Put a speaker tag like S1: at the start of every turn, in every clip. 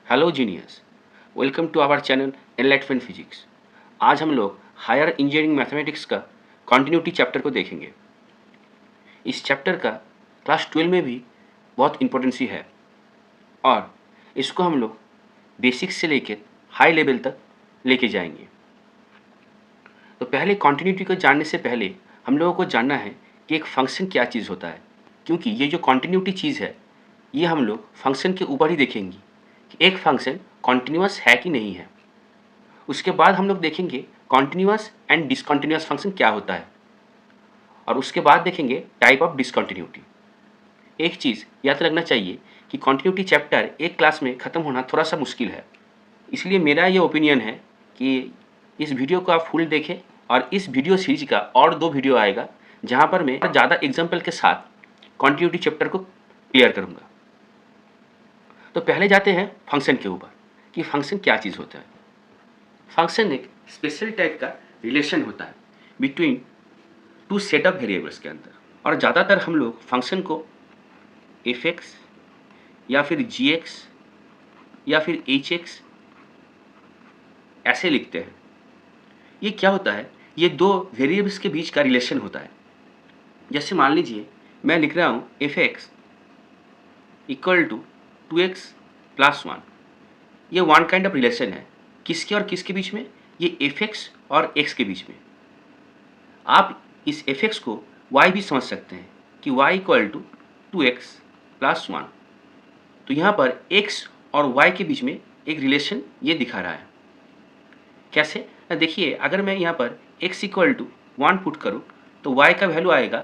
S1: Hello genius, welcome to our channel enlightenment physics. आज हम लोग हायर इंजीनियरिंग मैथमेटिक्स का कॉन्टिन्यूटी चैप्टर को देखेंगे। इस चैप्टर का क्लास 12 में भी बहुत इम्पोर्टेंसी है और इसको हम लोग बेसिक्स से लेकर हाई लेवल तक लेके जाएंगे। तो पहले कॉन्टिन्यूटी को जानने से पहले हम लोगों को जानना है कि एक फंक्शन क्या चीज़ होता है, क्योंकि ये जो कॉन्टिन्यूटी चीज़ है ये हम लोग फंक्शन के ऊपर ही देखेंगे कि एक फंक्शन कॉन्टिन्यूअस है कि नहीं है। उसके बाद हम लोग देखेंगे कॉन्टिन्यूअस एंड डिसकॉन्टिन्यूअस फंक्शन क्या होता है और उसके बाद देखेंगे टाइप ऑफ डिसकॉन्टिन्यूटी। एक चीज़ याद रखना चाहिए कि कॉन्टिन्यूटी चैप्टर एक क्लास में ख़त्म होना थोड़ा सा मुश्किल है, इसलिए मेरा ये ओपिनियन है कि इस वीडियो को आप फुल देखें और इस वीडियो सीरीज का और 2 वीडियो आएगा जहाँ पर मैं ज़्यादा एग्जाम्पल के साथ कॉन्टिन्यूटी चैप्टर को क्लियर करूँगा। तो पहले जाते हैं फंक्शन के ऊपर कि फंक्शन क्या चीज़ होता है। फंक्शन एक स्पेशल टाइप का रिलेशन होता है between two set of variables के अंदर, और ज़्यादातर हम लोग फंक्शन को एफ एक्स या फिर जी एक्स या फिर एच एक्स ऐसे लिखते हैं। ये क्या होता है, ये दो वेरिएबल्स के बीच का रिलेशन होता है। जैसे मान लीजिए मैं लिख रहा हूँ F X equal to 2x plus 1। ये वन काइंड ऑफ रिलेशन है, किसके और किसके बीच में, ये एफ एक्स और एक्स के बीच में। आप इस एफ एक्स को y भी समझ सकते हैं कि y equal to 2x plus 1। तो यहाँ पर x और y के बीच में एक रिलेशन ये दिखा रहा है। कैसे, देखिए अगर मैं यहाँ पर x इक्वल टू 1 पुट करूँ तो y का वैल्यू आएगा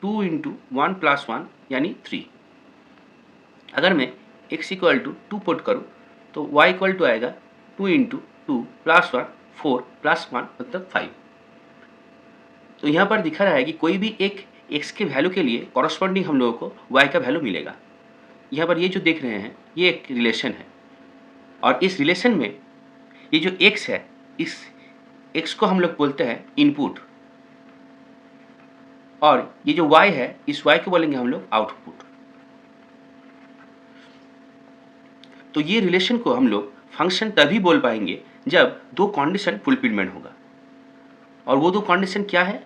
S1: 2 इंटू 1 प्लस 1 यानी 3। अगर मैं x इक्वल टू 2 पुट करूँ तो y इक्वल टू आएगा 2 इंटू 2 प्लस 1 4 प्लस 1 मतलब 5। तो यहाँ पर दिखा रहा है कि कोई भी एक x के वैल्यू के लिए कॉरस्पॉन्डिंग हम लोगों को y का वैल्यू मिलेगा। यहाँ पर ये जो देख रहे हैं ये एक रिलेशन है, और इस रिलेशन में ये जो x है, इस x को हम लोग बोलते हैं इनपुट, और ये जो y है इस y को बोलेंगे हम लोग आउटपुट। तो ये रिलेशन को हम लोग फंक्शन तभी बोल पाएंगे जब दो कंडीशन फुलफिलमेंट होगा, और वो दो कंडीशन क्या है।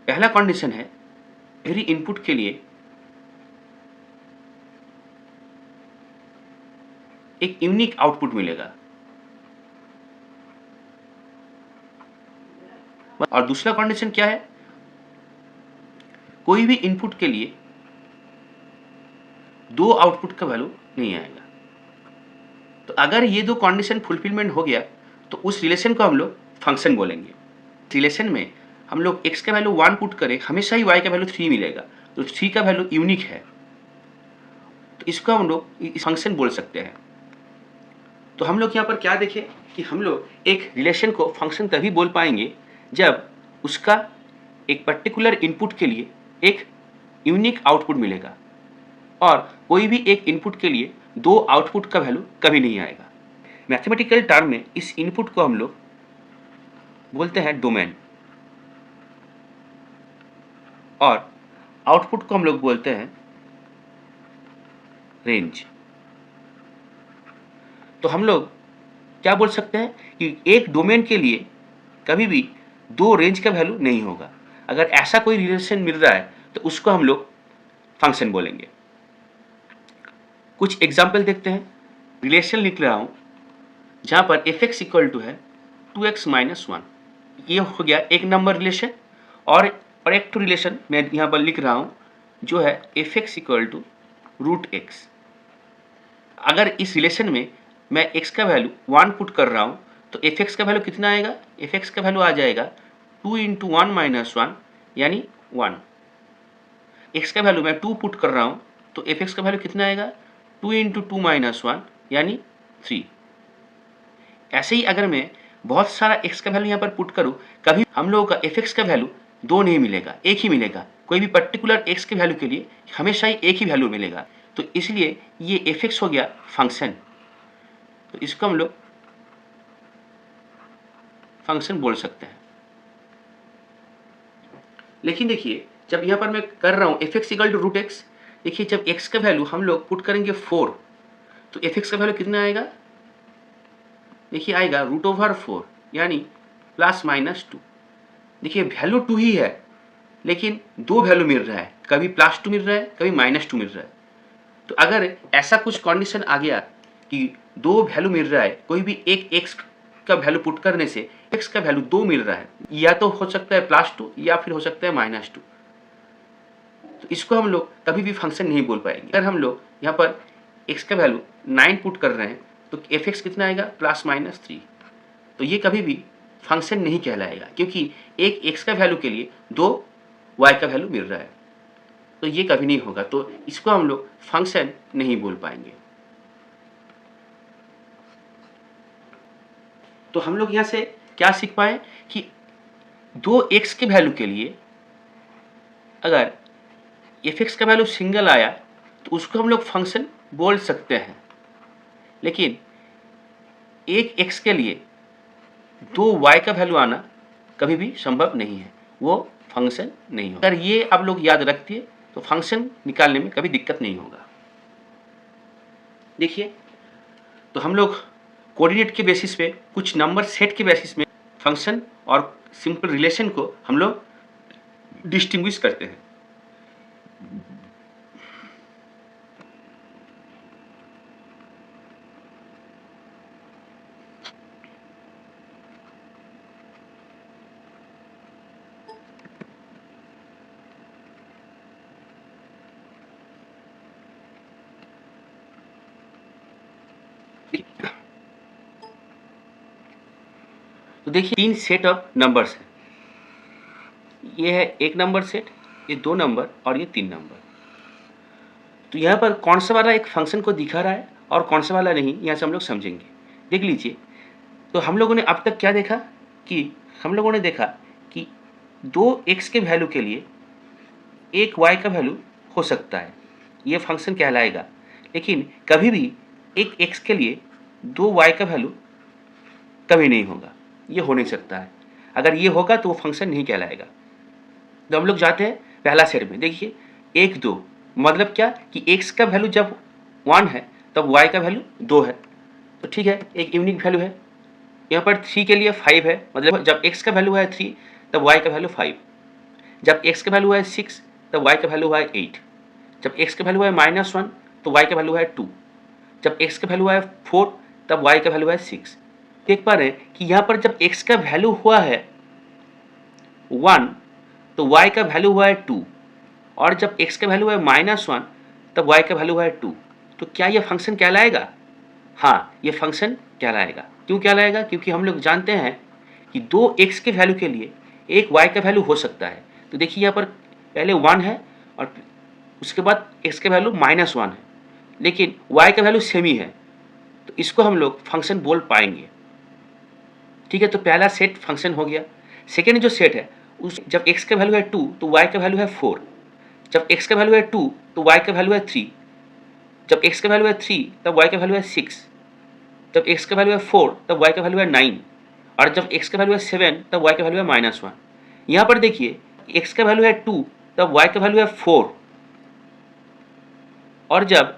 S1: पहला कंडीशन है एवरी इनपुट के लिए एक यूनिक आउटपुट मिलेगा, और दूसरा कंडीशन क्या है, कोई भी इनपुट के लिए दो आउटपुट का वैल्यू नहीं आएगा। तो अगर ये दो कंडीशन फुलफिलमेंट हो गया तो उस रिलेशन को हम लोग फंक्शन बोलेंगे। रिलेशन में हम लोग x का वैल्यू 1 पुट करें, हमेशा ही y का वैल्यू 3 मिलेगा, तो 3 का वैल्यू यूनिक है, तो इसको हम लोग फंक्शन बोल सकते हैं। तो हम लोग यहाँ पर क्या देखें कि हम लोग एक रिलेशन को फंक्शन तभी बोल पाएंगे जब उसका एक पर्टिकुलर इनपुट के लिए एक यूनिक आउटपुट मिलेगा, और कोई भी एक इनपुट के लिए दो आउटपुट का वैल्यू कभी नहीं आएगा। मैथमेटिकल टर्म में इस इनपुट को हम लोग बोलते हैं डोमेन, और आउटपुट को हम लोग बोलते हैं रेंज। तो हम लोग क्या बोल सकते हैं कि एक डोमेन के लिए कभी भी दो रेंज का वैल्यू नहीं होगा। अगर ऐसा कोई रिलेशन मिल रहा है तो उसको हम लोग फंक्शन बोलेंगे। कुछ एग्जाम्पल देखते हैं। रिलेशन लिख रहा हूँ जहाँ पर एफ एक्स इक्वल टू है 2x माइनस 1, ये हो गया एक नंबर रिलेशन। और एक तो रिलेशन मैं यहाँ पर लिख रहा हूँ जो है F X equal to root X. अगर इस रिलेशन में मैं x का वैल्यू 1 पुट कर रहा हूँ तो एफ एक्स का वैल्यू कितना आएगा, एफ एक्स का वैल्यू आ जाएगा 2 इंटू 1 माइनस 1 यानी 1। x का वैल्यू मैं 2 पुट कर रहा हूँ तो एफ एक्स का वैल्यू कितना आएगा, 2 इंटू 2 माइनस 1 यानी 3। ऐसे ही अगर मैं बहुत सारा x का वैल्यू यहाँ पर पुट करूँ, कभी हम लोगों का एफ एक्स का वैल्यू दो नहीं मिलेगा, एक ही मिलेगा। कोई भी पर्टिकुलर x के वैल्यू के लिए हमेशा ही एक ही वैल्यू मिलेगा, तो इसलिए ये एफ एक्स हो गया फंक्शन। तो इसको हम लोग फंक्शन बोल सकते हैं। लेकिन देखिए जब यहाँ पर मैं कर रहा हूँ F X equal to root X, देखिए जब x का वैल्यू हम लोग पुट करेंगे 4 तो एफ एक्स का वैल्यू कितना आएगा, देखिए आएगा √4 यानी ±2। देखिए वैल्यू 2 ही है लेकिन दो वैल्यू मिल रहा है, कभी +2 मिल रहा है कभी -2 मिल रहा है। तो अगर ऐसा कुछ कंडीशन आ गया कि दो वैल्यू मिल रहा है, कोई भी एक x का वैल्यू पुट करने से x का वैल्यू 2 मिल रहा है, या तो हो सकता है +2 या फिर हो सकता है -2, तो इसको हम लोग कभी भी फंक्शन नहीं बोल पाएंगे। अगर हम लोग यहाँ पर x का वैल्यू 9 पुट कर रहे हैं तो f(x) कितना आएगा +-3, तो ये कभी भी फंक्शन नहीं कहलाएगा क्योंकि एक x का वैल्यू के लिए दो y का वैल्यू मिल रहा है, तो ये कभी नहीं होगा, तो इसको हम लोग फंक्शन नहीं बोल पाएंगे। तो हम लोग यहाँ से क्या सीख पाए कि दो x के वैल्यू के लिए अगर f(x) का वैल्यू सिंगल आया तो उसको हम लोग फंक्शन बोल सकते हैं, लेकिन एक x के लिए दो y का वैल्यू आना कभी भी संभव नहीं है, वो फंक्शन नहीं होगा। अगर ये आप लोग याद रखिए तो फंक्शन निकालने में कभी दिक्कत नहीं होगा। देखिए, तो हम लोग कोऑर्डिनेट के बेसिस पे, कुछ नंबर सेट के बेसिस में फंक्शन और सिंपल रिलेशन को हम लोग डिस्टिंग्विश करते हैं। तो देखिए 3 सेट ऑफ नंबर्स हैं, ये है एक नंबर सेट, ये 2 नंबर और ये 3 नंबर। तो यहाँ पर कौन सा वाला एक फंक्शन को दिखा रहा है और कौन सा वाला नहीं, यहाँ से हम लोग समझेंगे। देख लीजिए, तो हम लोगों ने अब तक क्या देखा कि हम लोगों ने देखा कि दो x के वैल्यू के लिए एक y का वैल्यू हो सकता है, ये फंक्शन कहलाएगा, लेकिन कभी भी एक x के लिए दो y का वैल्यू कभी नहीं होगा, ये हो नहीं सकता है। अगर ये होगा तो वो फंक्शन नहीं कहलाएगा। तो हम लोग जाते हैं पहला सेट में। देखिए 1 2 मतलब क्या कि x का वैल्यू जब 1 है तब y का वैल्यू 2 है, तो ठीक है, एक यूनिक वैल्यू है। यहाँ पर 3 के लिए 5 है, मतलब जब x का वैल्यू है 3 तब y का वैल्यू 5, जब x का वैल्यू है 6 तब y का वैल्यू है 8, जब x का वैल्यू है -1 तो y का वैल्यू है 2, जब x का वैल्यू है 4 तब y का वैल्यू है 6। देख पा रहे हैं कि यहाँ पर जब x का वैल्यू हुआ है 1 तो y का वैल्यू हुआ है 2, और जब x का वैल्यू है -1 तब y का वैल्यू है 2। तो क्या ये फंक्शन कहलाएगा? हाँ, ये फंक्शन कहलाएगा। क्यों कहलाएगा? क्योंकि हम लोग जानते हैं कि दो x के वैल्यू के लिए एक y का वैल्यू हो सकता है। तो देखिए यहाँ पर पहले 1 है और उसके बाद x का वैल्यू -1 है, लेकिन y का वैल्यू सेम ही है, तो इसको हम लोग फंक्शन बोल पाएंगे। ठीक है, तो पहला सेट फंक्शन हो गया। सेकेंड जो सेट है उस जब x का वैल्यू है 2 तो y का वैल्यू है 4, जब x का वैल्यू है 2 तो y का वैल्यू है 3, जब x का वैल्यू है 3 तब y का वैल्यू है 6, जब x का वैल्यू है 4 तब y का वैल्यू है 9, और जब x का वैल्यू है 7 तब y का वैल्यू है -1। यहाँ पर देखिए x का वैल्यू है 2 तब y का वैल्यू है 4, और जब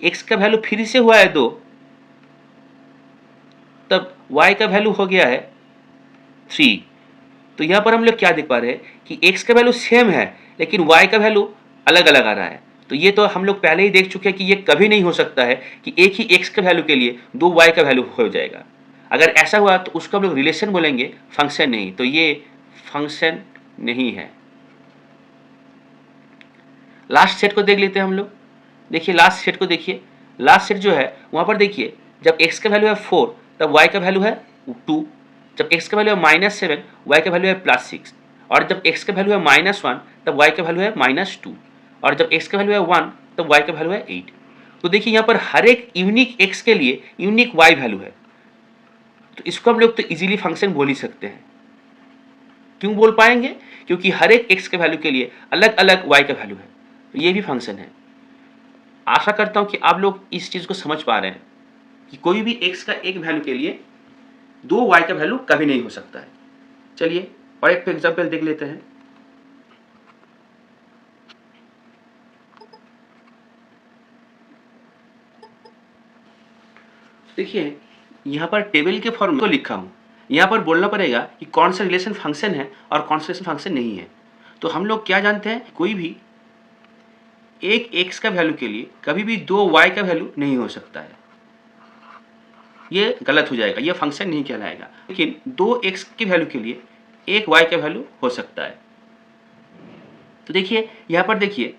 S1: x का वैल्यू फिर से हुआ है 2 तब y का वैल्यू हो गया है 3। तो यहाँ पर हम लोग क्या देख पा रहे हैं कि x का वैल्यू सेम है लेकिन y का वैल्यू अलग अलग आ रहा है। तो ये तो हम लोग पहले ही देख चुके हैं कि ये कभी नहीं हो सकता है कि एक ही x के वैल्यू के लिए दो y का वैल्यू हो जाएगा। अगर ऐसा हुआ तो उसको हम लोग रिलेशन बोलेंगे, फंक्शन नहीं। तो ये फंक्शन नहीं है। लास्ट सेट को देख लेते हैं हम लोग। देखिए लास्ट सेट को देखिए, लास्ट सेट जो है वहाँ पर देखिए जब x का वैल्यू है 4 तब y का वैल्यू है 2, जब x का वैल्यू है -7 y का वैल्यू है +6, और जब x का वैल्यू है -1 तब y का वैल्यू है -2, और जब x का वैल्यू है 1 तब y का वैल्यू है 8। तो देखिए यहाँ पर हर एक यूनिक x के लिए यूनिक y वैल्यू है, तो इसको हम लोग तो इजीली फंक्शन बोल ही सकते हैं। क्यों बोल पाएंगे? क्योंकि हर एक x के वैल्यू के लिए अलग अलग y का वैल्यू है, तो ये भी फंक्शन है। आशा करता हूँ कि आप लोग इस चीज़ को समझ पा रहे हैं कि कोई भी x का एक वैल्यू के लिए दो y का वैल्यू कभी नहीं हो सकता है। चलिए और एक एग्जाम्पल देख लेते हैं। देखिए यहाँ पर टेबल के फॉर्म को लिखा हूँ, यहाँ पर बोलना पड़ेगा कि कौन सा रिलेशन फंक्शन है और कौन सा रिलेशन फंक्शन नहीं है। तो हम लोग क्या जानते हैं, कोई भी एक x का वैल्यू के लिए कभी भी 2 y का वैल्यू नहीं हो सकता है, ये गलत हो जाएगा, ये फंक्शन नहीं कहलाएगा। लेकिन 2x की वैल्यू के लिए 1 y का वैल्यू हो सकता है। तो देखिए यहाँ पर, देखिए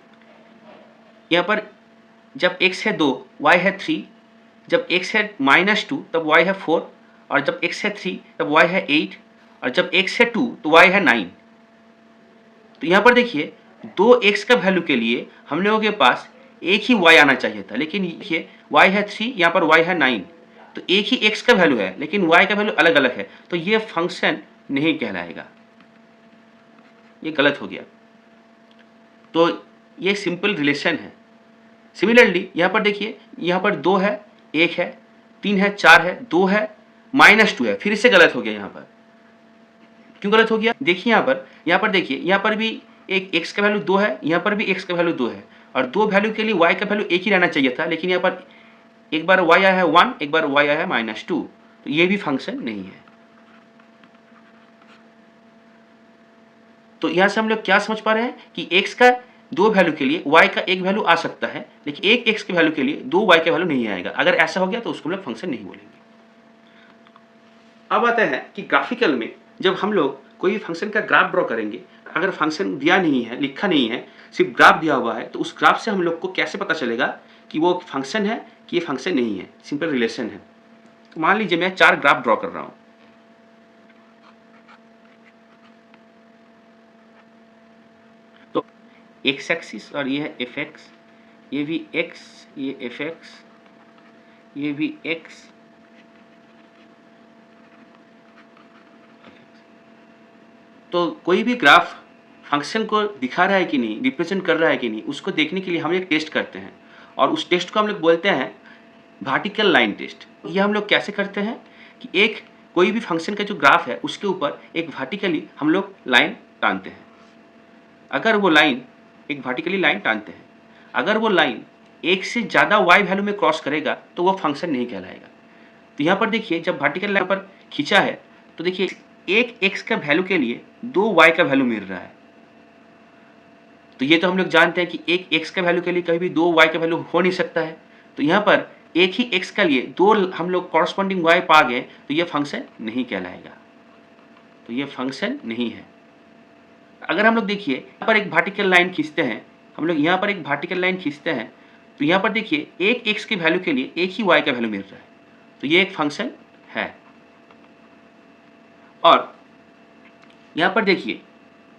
S1: यहाँ पर जब x है 2, y है 3, जब x है -2 तब y है 4, और जब x है 3 तब y है 8, और जब x है 2 तो y है 9। तो यहाँ पर देखिए 2x का वैल्यू के लिए हम लोगों के पास एक ही y आना चाहिए था, लेकिन देखिए y है 3, यहाँ पर y है 9, तो एक ही x का वैल्यू है लेकिन y का वैल्यू अलग अलग है, तो ये फंक्शन नहीं कहलाएगा, ये गलत हो गया। तो ये सिंपल रिलेशन है। सिमिलरली यहाँ पर देखिए, यहाँ पर 2 है, 1 है, 3 है, 4 है, 2 है, -2 है, फिर से गलत हो गया। यहाँ पर क्यों गलत हो गया, देखिए यहाँ पर देखिए, यहाँ पर भी एक x का वैल्यू 2 है, यहाँ पर भी x का वैल्यू 2 है, और 2 वैल्यू के लिए y का वैल्यू एक ही रहना चाहिए था, लेकिन यहाँ पर एक बार y आया है 1, एक बार y आया है -2, तो ये भी फंक्शन नहीं है। तो यहाँ से हम लोग क्या समझ पा रहे हैं कि x का 2 वैल्यू के लिए y का एक वैल्यू आ सकता है, लेकिन एक x के वैल्यू के लिए 2 y का वैल्यू नहीं आएगा। अगर ऐसा हो गया तो उसको हम लोग फंक्शन नहीं बोलेंगे। अब आते हैं कि ग्राफिकल में जब हम लोग कोई भी फंक्शन का ग्राफ ड्रॉ करेंगे, अगर फंक्शन दिया नहीं है, लिखा नहीं है, सिर्फ ग्राफ दिया हुआ है, तो उस ग्राफ से हम लोग को कैसे पता चलेगा कि वो फंक्शन है कि ये फंक्शन नहीं है, सिंपल रिलेशन है। तो मान लीजिए मैं 4 ग्राफ ड्रॉ कर रहा हूँ। तो x एक्सिस और ये है fx, ये भी x, ये fx, ये भी x, तो कोई भी ग्राफ फंक्शन को दिखा रहा है कि नहीं, रिप्रेजेंट कर रहा है कि नहीं, उसको देखने के लिए हम एक टेस्ट करते हैं, और उस टेस्ट को हम लोग बोलते हैं वर्टिकल लाइन टेस्ट। ये हम लोग कैसे करते हैं कि एक कोई भी फंक्शन का जो ग्राफ है उसके ऊपर एक वर्टिकली हम लोग लाइन टानते हैं। अगर वो लाइन एक वर्टिकली लाइन टानते हैं, अगर वो लाइन एक से ज़्यादा y वैल्यू में क्रॉस करेगा तो वो फंक्शन नहीं कहलाएगा। तो यहाँ पर देखिए, जब वर्टिकल लाइन पर खींचा है तो देखिए एक x का वैल्यू के लिए 2 y का वैल्यू मिल रहा है। तो ये तो हम लोग जानते हैं कि एक x का वैल्यू के लिए कभी भी 2 y का वैल्यू हो नहीं सकता है। तो यहाँ पर एक ही x का लिए 2 हम लोग कॉरस्पॉन्डिंग y पा गए, तो ये फंक्शन नहीं कहलाएगा, तो ये फंक्शन नहीं है। अगर हम लोग देखिए यहाँ पर एक वर्टिकल लाइन खींचते हैं, हम लोग यहाँ पर एक वर्टिकल लाइन खींचते हैं, तो यहाँ पर देखिए एक x के वैल्यू के लिए एक ही y का वैल्यू मिल रहा है, तो ये एक फंक्शन है। और यहाँ पर देखिए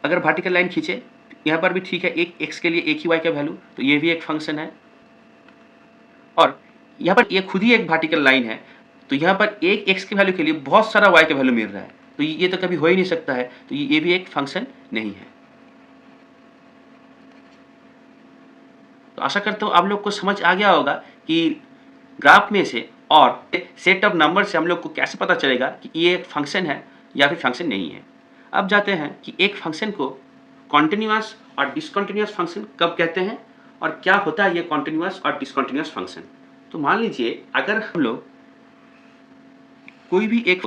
S1: अगर वर्टिकल लाइन खींचे, यहाँ पर भी ठीक है, एक x के लिए एक ही y का वैल्यू, तो ये भी एक फंक्शन है। और यहाँ पर ये खुद ही एक वर्टिकल लाइन है, तो यहाँ पर एक x के वैल्यू के लिए बहुत सारा y का वैल्यू मिल रहा है, तो ये तो कभी हो ही नहीं सकता है, तो ये भी एक फंक्शन नहीं है। तो आशा करता हूँ आप लोग को समझ आ गया होगा कि ग्राफ में से और सेट ऑफ नंबर से हम लोग को कैसे पता चलेगा कि ये एक फंक्शन है या फिर फंक्शन नहीं है। अब जाते हैं कि एक फंक्शन को कॉन्टिन्यूअस और डिसकंटिन्यूअस फंक्शन कब कहते हैं और क्या होता है ये कॉन्टिन्यूअस और डिसकंटिन्यूअस फंक्शन। तो मान लीजिए अगर हम लोग कोई भी एक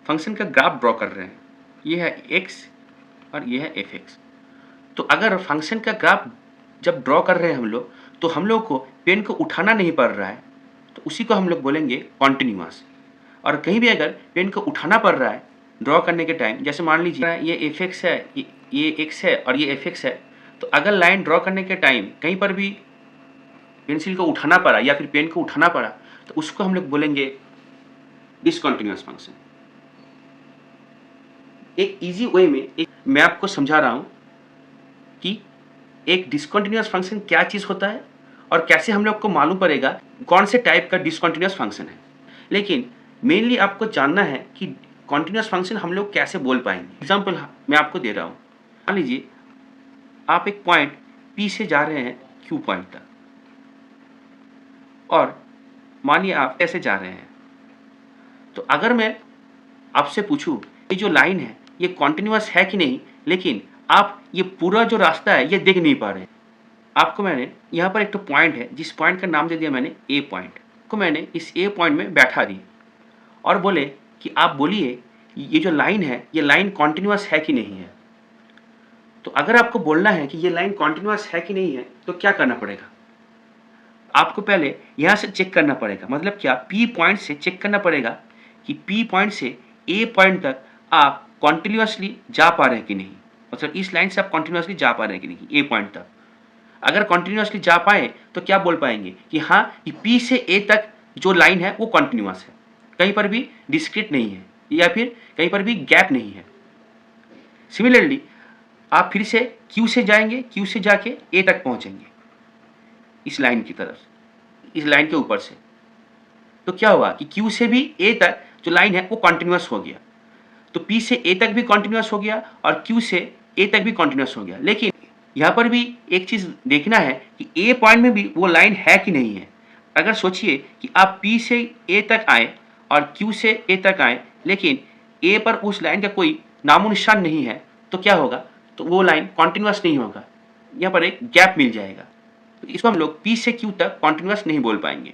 S1: फंक्शन का ग्राफ ड्रॉ कर रहे हैं, ये है x और ये है fx, तो अगर फंक्शन का ग्राफ जब ड्रॉ कर रहे हैं हम लोग, तो हम लोग को पेन को उठाना नहीं पड़ रहा है, तो उसी को हम लोग बोलेंगे कॉन्टिन्यूअस। और कहीं भी अगर पेन को उठाना पड़ रहा है ड्रॉ करने के टाइम, जैसे मान लीजिए ये fx है, ये x है और ये fx है, तो अगर लाइन ड्रॉ करने के टाइम कहीं पर भी पेंसिल को उठाना पड़ा या फिर पेन को उठाना पड़ा, तो उसको हम लोग बोलेंगे डिसकंटिन्यूअस फंक्शन। एक इजी वे में मैं आपको समझा रहा हूं कि एक डिसकंटिन्यूअस फंक्शन क्या चीज़ होता है और कैसे हम लोग को मालूम पड़ेगा कौन से टाइप का डिसकंटिन्यूअस फंक्शन है। लेकिन मेनली आपको जानना है कि कॉन्टिन्यूअस फंक्शन हम लोग कैसे बोल पाएंगे। एग्जाम्पल मैं आपको दे रहा हूँ। मान लीजिए आप एक पॉइंट P से जा रहे हैं Q पॉइंट तक, और मानिए आप ऐसे जा रहे हैं, तो अगर मैं आपसे पूछूं ये जो लाइन है ये कॉन्टिन्यूअस है कि नहीं, लेकिन आप ये पूरा जो रास्ता है ये देख नहीं पा रहे, आपको मैंने यहाँ पर एक तो पॉइंट है जिस पॉइंट का नाम दे दिया मैंने A पॉइंट, को मैंने इस ए पॉइंट में बैठा दी और बोले कि आप बोलिए ये जो लाइन है ये लाइन कॉन्टिन्यूअस है कि नहीं है। तो अगर आपको बोलना है कि ये लाइन कॉन्टिन्यूअस है कि नहीं है तो क्या करना पड़ेगा, आपको पहले यहाँ से चेक करना पड़ेगा, मतलब क्या, पी पॉइंट से चेक करना पड़ेगा कि पी पॉइंट से ए पॉइंट तक आप कॉन्टिन्यूअसली जा पा रहे हैं कि नहीं, मतलब इस लाइन से आप कॉन्टिन्यूअसली जा पा रहे हैं कि नहीं ए पॉइंट तक। अगर कॉन्टिन्यूअसली जा पाए तो क्या बोल पाएंगे कि हाँ कि पी से ए तक जो लाइन है वो कॉन्टिन्यूअस है, कहीं पर भी डिस्क्रीट नहीं है या फिर कहीं पर भी गैप नहीं है। सिमिलरली आप फिर से क्यू से जाएंगे, क्यू से जाके ए तक पहुंचेंगे इस लाइन की तरफ, इस लाइन के ऊपर से, तो क्या हुआ कि क्यू से भी ए तक जो लाइन है वो कॉन्टिन्यूअस हो गया, तो पी से ए तक भी कॉन्टिन्यूअस हो गया और क्यू से ए तक भी कॉन्टिन्यूअस हो गया। लेकिन यहाँ पर भी एक चीज़ देखना है कि ए पॉइंट में भी वो लाइन है कि नहीं है। अगर सोचिए कि आप पी से ए तक आए और क्यू से ए तक आए लेकिन ए पर उस लाइन का कोई नामो निशान नहीं है तो क्या होगा, तो वो लाइन कॉन्टिन्यूअस नहीं होगा, यहाँ पर एक गैप मिल जाएगा, तो इसको हम लोग पी से क्यू तक कॉन्टिन्यूअस नहीं बोल पाएंगे।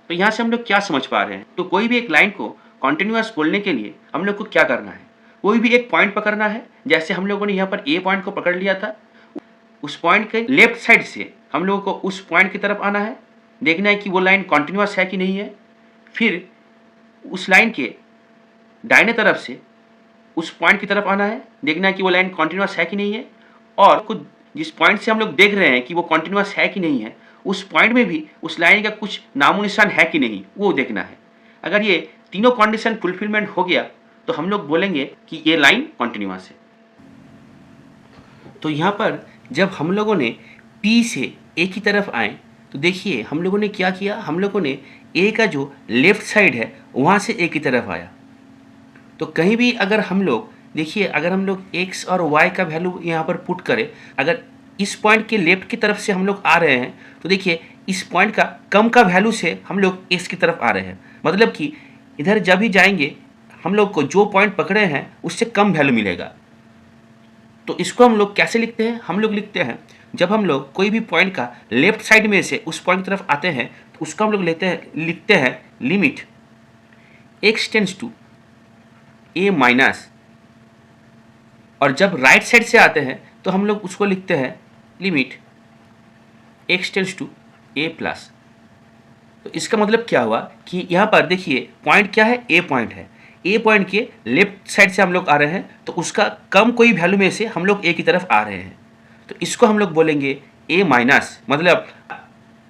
S1: तो यहाँ से हम लोग क्या समझ पा रहे हैं, तो कोई भी एक लाइन को कॉन्टिन्यूअस बोलने के लिए हम लोग को क्या करना है, कोई भी एक पॉइंट पकड़ना है। जैसे हम लोगों ने यहाँ पर ए पॉइंट को पकड़ लिया था, उस पॉइंट के लेफ्ट साइड से हम लोगों को उस पॉइंट की तरफ आना है, देखना है कि वो लाइन कॉन्टिन्यूअस है कि नहीं है। फिर उस लाइन के दाहिने तरफ से उस पॉइंट की तरफ आना है, देखना है कि वो लाइन कॉन्टिन्यूअस है कि नहीं है। और कुछ जिस पॉइंट से हम लोग देख रहे हैं कि वो कॉन्टिन्यूअस है कि नहीं है, उस पॉइंट में भी उस लाइन का कुछ नामो निशान है कि नहीं, वो देखना है। अगर ये तीनों कंडीशन फुलफिलमेंट हो गया तो हम लोग बोलेंगे कि ये लाइन कॉन्टिन्यूअस है। तो यहाँ पर जब हम लोगों ने P से A की तरफ आए तो देखिए हम लोगों ने क्या किया, हम लोगों ने A का जो लेफ्ट साइड है वहाँ से A की तरफ आया। तो कहीं भी अगर हम लोग देखिए, अगर हम लोग x और y का वैल्यू यहाँ पर पुट करें, अगर इस पॉइंट के लेफ्ट की तरफ से हम लोग आ रहे हैं तो देखिए इस पॉइंट का कम का वैल्यू से हम लोग x की तरफ आ रहे हैं, मतलब कि इधर जब भी जाएंगे हम लोग को जो पॉइंट पकड़े हैं उससे कम वैल्यू मिलेगा। तो इसको हम लोग कैसे लिखते हैं, हम लोग लिखते हैं जब हम लोग कोई भी पॉइंट का लेफ्ट साइड में से उस पॉइंट की तरफ आते हैं तो उसको हम लोग लिखते हैं limit x tends to a minus, और जब राइट साइड से आते हैं तो हम लोग उसको लिखते हैं limit x tends to a plus. तो इसका मतलब क्या हुआ कि यहाँ पर देखिए पॉइंट क्या है, a पॉइंट है, ए पॉइंट के लेफ्ट साइड से हम लोग आ रहे हैं तो उसका कम कोई वैल्यू में से हम लोग ए की तरफ आ रहे हैं, तो इसको हम लोग बोलेंगे ए माइनस, मतलब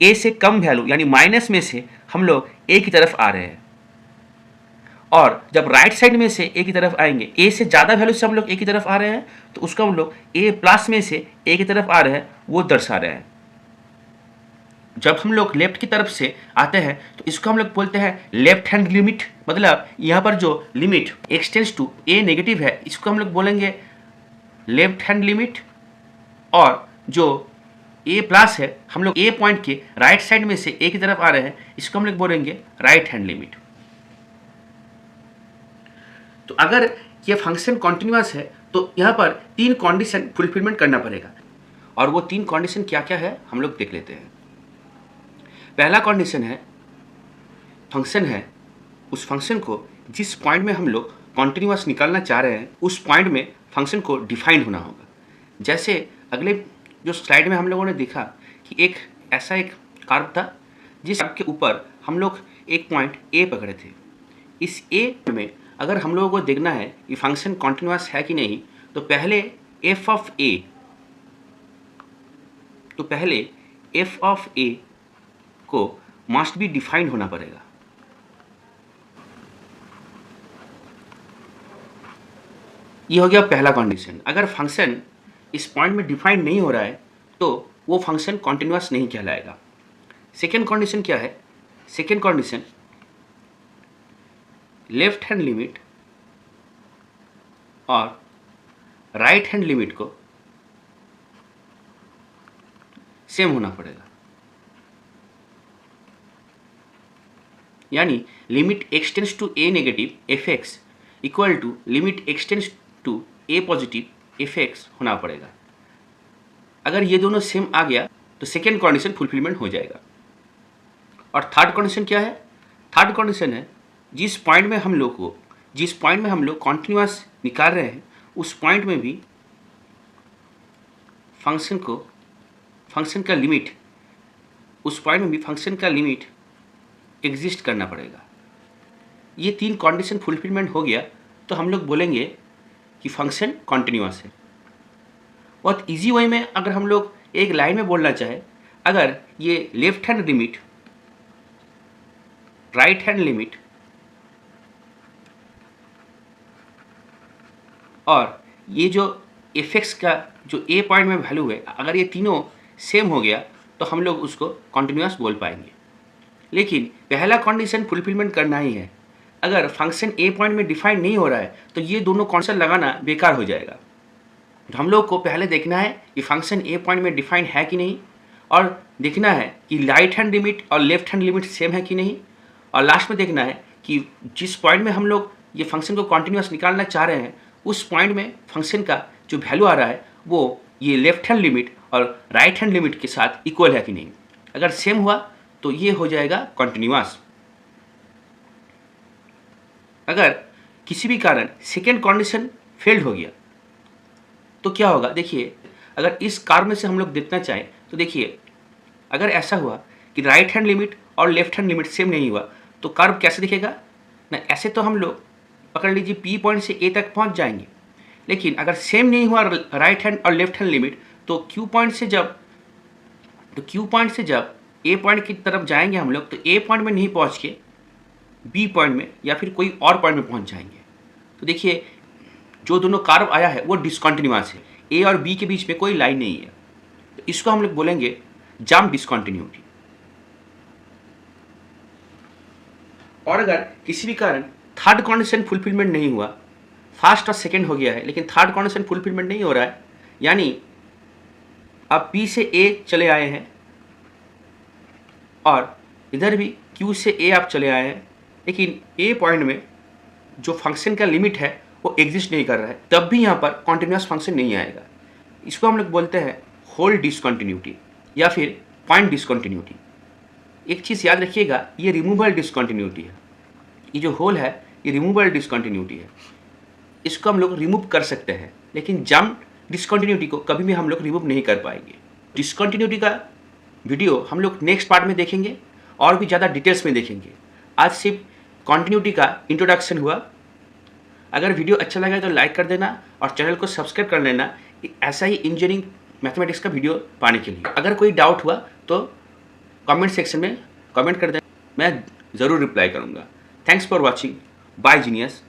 S1: ए से कम वैल्यू यानी माइनस में से हम लोग ए की तरफ आ रहे हैं। और जब राइट साइड में से ए की तरफ आएंगे, ए से ज़्यादा वैल्यू से हम लोग ए की तरफ आ रहे हैं तो उसको हम लोग ए प्लस में से ए की तरफ आ रहे हैं वो दर्शा रहे हैं। जब हम लोग लेफ्ट की तरफ से आते हैं तो इसको हम लोग बोलते हैं लेफ्ट हैंड लिमिट, मतलब यहाँ पर जो limit x tends to a negative है इसको हम लोग बोलेंगे लेफ्ट हैंड लिमिट, और जो a प्लस है हम लोग a पॉइंट के राइट साइड में से a की तरफ आ रहे हैं इसको हम लोग बोलेंगे राइट हैंड लिमिट। तो अगर ये फंक्शन कॉन्टिन्यूअस है तो यहाँ पर तीन कंडीशन फुलफिलमेंट करना पड़ेगा, और वो तीन कंडीशन क्या क्या है हम लोग देख लेते हैं। पहला कंडीशन है फंक्शन है, उस फंक्शन को जिस पॉइंट में हम लोग कॉन्टिन्यूअस निकालना चाह रहे हैं उस पॉइंट में फंक्शन को डिफाइन होना होगा। जैसे अगले जो स्लाइड में हम लोगों ने देखा कि एक ऐसा एक कर्व था जिस कर्व के ऊपर हम लोग एक पॉइंट ए पकड़े थे। इस ए में अगर हम लोगों को देखना है कि फंक्शन कॉन्टिन्यूअस है कि नहीं तो पहले एफ ऑफ ए को मस्ट बी डिफाइंड होना पड़ेगा। ये हो गया पहला कंडीशन। अगर फंक्शन इस पॉइंट में डिफाइंड नहीं हो रहा है तो वो फंक्शन कॉन्टिन्यूअस नहीं कहलाएगा। सेकेंड कंडीशन क्या है, second condition left hand limit और राइट हैंड लिमिट को सेम होना पड़ेगा, यानी limit x tends to a negative fx equal to limit x tends to a positive fx होना पड़ेगा। अगर ये दोनों सेम आ गया तो सेकेंड कंडीशन फुलफिलमेंट हो जाएगा। और थर्ड कंडीशन क्या है, थर्ड कंडीशन है जिस पॉइंट में हम लोग कॉन्टिन्यूअस निकाल रहे हैं उस पॉइंट में भी फंक्शन का लिमिट एग्जिस्ट करना पड़ेगा। ये 3 कंडीशन फुलफिलमेंट हो गया तो हम लोग बोलेंगे कि फंक्शन कॉन्टिन्यूअस है। बहुत इजी वे में अगर हम लोग एक लाइन में बोलना चाहे, अगर ये left hand limit, right hand limit और ये जो एफ का जो ए पॉइंट में वैल्यू है, अगर ये तीनों सेम हो गया तो हम लोग उसको कॉन्टिन्यूअस बोल पाएंगे। लेकिन पहला कंडीशन फुलफिलमेंट करना ही है। अगर फंक्शन ए पॉइंट में डिफाइन नहीं हो रहा है तो ये दोनों कंडीशन लगाना बेकार हो जाएगा। तो हम लोग को पहले देखना है कि फंक्शन ए पॉइंट में डिफाइन है कि नहीं, और देखना है कि राइट हैंड लिमिट और लेफ्ट हैंड लिमिट सेम है कि नहीं, और लास्ट में देखना है कि जिस पॉइंट में हम लोग ये फंक्शन को कॉन्टिन्यूअस निकालना चाह रहे हैं उस पॉइंट में फंक्शन का जो वैल्यू आ रहा है वो ये लेफ्ट हैंड लिमिट और राइट हैंड लिमिट के साथ इक्वल है कि नहीं। अगर सेम हुआ तो ये हो जाएगा कॉन्टिन्यूअस। अगर किसी भी कारण सेकेंड कंडीशन फेल्ड हो गया तो क्या होगा, देखिए अगर इस कार में से हम लोग देखना चाहें तो देखिए अगर ऐसा हुआ कि राइट हैंड लिमिट और लेफ्ट हैंड लिमिट सेम नहीं हुआ तो कर्व कैसे दिखेगा ना, ऐसे तो हम लोग पकड़ लीजिए पी पॉइंट से ए तक पहुंच जाएंगे। लेकिन अगर सेम नहीं हुआ राइट हैंड और लेफ्ट हैंड लिमिट तो क्यू पॉइंट से जब ए पॉइंट की तरफ जाएंगे हम लोग तो ए पॉइंट में नहीं पहुंच के बी पॉइंट में या फिर कोई और पॉइंट में पहुंच जाएंगे। तो देखिए जो दोनों कर्व आया है वो डिसकंटिन्यूअस है, ए और बी के बीच में कोई लाइन नहीं है। तो इसको हम लोग बोलेंगे जंप डिसकंटिन्यूटी। और अगर किसी भी कारण थर्ड कंडीशन फुलफिलमेंट नहीं हुआ, फर्स्ट और सेकंड हो गया है लेकिन थर्ड कंडीशन फुलफिलमेंट नहीं हो रहा है, यानी आप बी से ए चले आए हैं और इधर भी क्यू से ए आप चले आए हैं, लेकिन ए पॉइंट में जो फंक्शन का लिमिट है वो एग्जिस्ट नहीं कर रहा है, तब भी यहाँ पर कॉन्टिन्यूअस फंक्शन नहीं आएगा। इसको हम लोग बोलते हैं होल डिसकंटिन्यूटी या फिर पॉइंट डिसकंटिन्यूटी। एक चीज़ याद रखिएगा, ये रिमूवेबल डिसकंटिन्यूटी है। ये जो होल है ये रिमूवेबल डिसकंटिन्यूटी है, इसको हम लोग रिमूव कर सकते हैं, लेकिन जंप डिसकंटिन्यूटी को कभी भी हम लोग रिमूव नहीं कर पाएंगे। डिसकंटिन्यूटी का वीडियो हम लोग नेक्स्ट पार्ट में देखेंगे और भी ज़्यादा डिटेल्स में देखेंगे। आज सिर्फ कॉन्टिन्यूटी का इंट्रोडक्शन हुआ। अगर वीडियो अच्छा लगा तो लाइक कर देना और चैनल को सब्सक्राइब कर लेना ऐसा ही इंजीनियरिंग मैथमेटिक्स का वीडियो पाने के लिए। अगर कोई डाउट हुआ तो कमेंट सेक्शन में कमेंट कर देना, मैं ज़रूर रिप्लाई करूँगा। Thanks for watching. Bye genius.